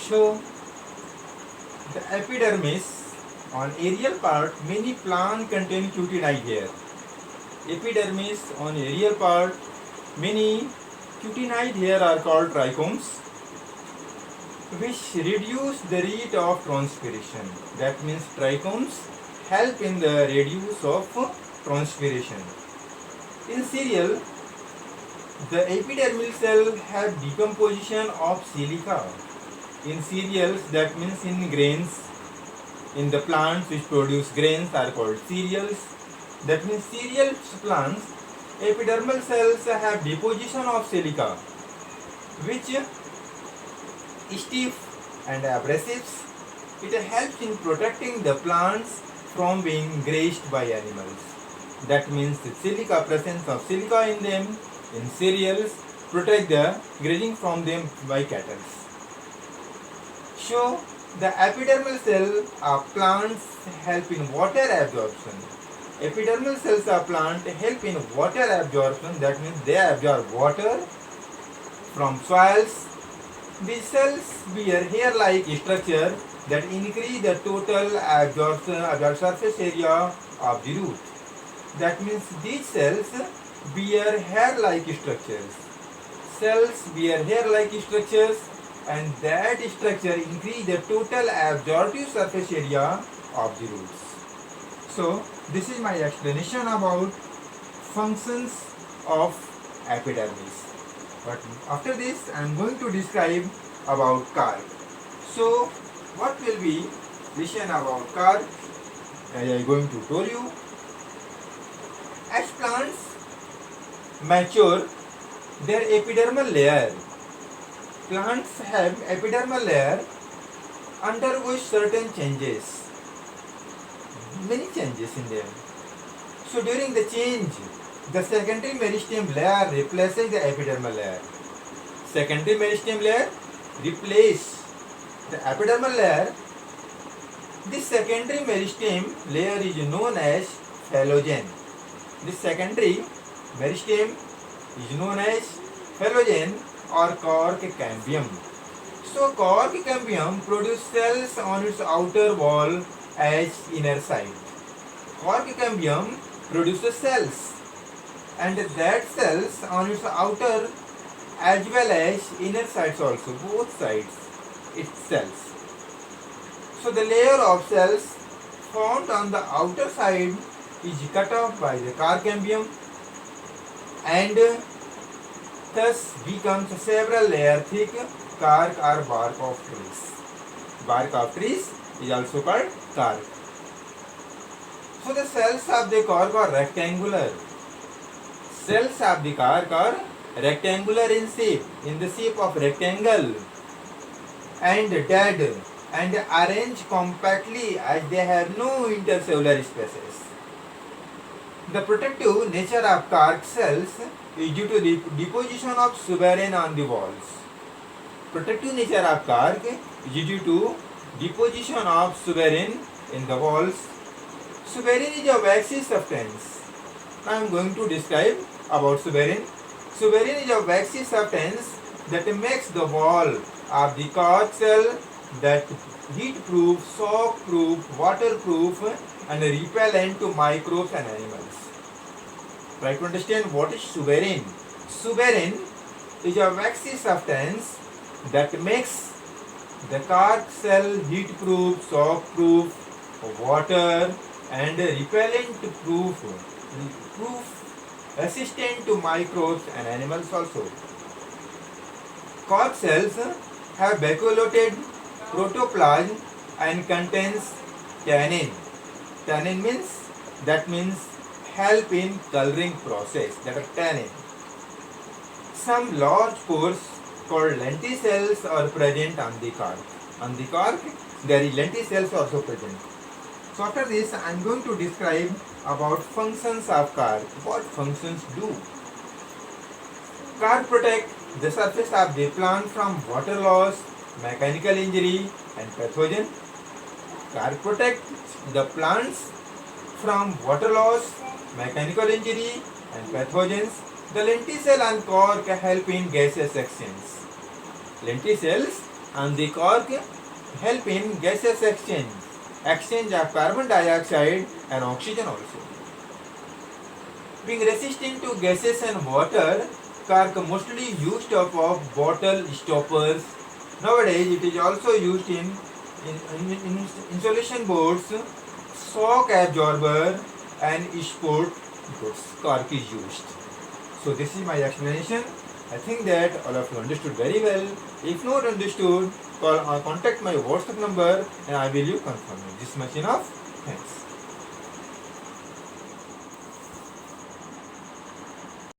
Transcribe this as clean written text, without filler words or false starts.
show the epidermis on aerial part. Many plant contain cutinide hair. Epidermis on aerial part. Many cutinide hair are called trichomes, which reduce the rate of transpiration. That means trichomes help in the reduce of transpiration. In cereal, the epidermal cell have decomposition of silica. In cereals, that means in grains, in the plants which produce grains are called cereals. That means cereal plants, epidermal cells have deposition of silica, which stiff and abrasives. It helps in protecting the plants from being grazed by animals. That means the silica, presence of silica in them, in cereals, protect the grazing from them by cattle. So, the epidermal cell of plants help in water absorption. Epidermal cells of plant help in water absorption. That means they absorb water from soils. These cells bear hair-like structure that increase the total absorbed surface area of the root. That means these cells bear hair-like structures. Cells bear hair-like structures, and that structure increase the total absorptive surface area of the roots. So this is my explanation about functions of epidermis. But after this I am going to describe about carp. So what will be listen about carp? As I am going to tell you, as plants mature, their epidermal layer, plants have epidermal layer undergoes certain changes, many changes in them. So during the change, the secondary meristem layer replaces the epidermal layer. Secondary meristem layer replaces the epidermal layer. This secondary meristem layer is known as phellogen. This secondary meristem is known as phellogen or cork cambium. So cork cambium produces cells on its outer wall as inner side. Cork cambium produces cells, and that cells on its outer as well as inner sides also, both sides its cells. So the layer of cells formed on the outer side is cut off by the cork cambium and thus becomes a several layer thick cork or bark of trees. Bark of trees is also called cork. So the cells of the cork are rectangular. Cells of the cork are rectangular in shape, in the shape of rectangle, and dead and arranged compactly as they have no intercellular spaces. The protective nature of cork cells is due to the deposition of suberin on the walls. Protective nature of cork is due to deposition of suberin in the walls. Suberin is a waxy substance. Now I am going to describe about suberin. Suberin is a waxy substance that makes the wall of the cork cell that heat-proof, shock-proof, waterproof and repellent to microbes and animals. Try to understand what is suberin. Suberin is a waxy substance that makes the cork cell heat-proof, shock-proof, water and repellent-proof, resistant to microbes and animals also. Cork cells have vacuolated protoplasm and contains tannin. Tannin means help in coloring process, that is tannin. Some large pores called lenticels are present on the cork. On the cork there is lenticels also present. So after this I am going to describe about functions of cork. What functions do? Cork protect the surface of the plant from water loss, mechanical injury and pathogen. Cork protect the plants from water loss, mechanical injury and pathogens. The lenticel and cork help in gaseous sections. Lenticels and the cork help in gaseous exchange of carbon dioxide and oxygen also. Being resistant to gases and water, cork mostly used of bottle stoppers. Nowadays it is also used in insulation boards, shock absorber and sport goods. Cork is used. So this is my explanation. I think that all of you understood very well. If not understood, contact my WhatsApp number and I will you confirm it. This much enough. Thanks.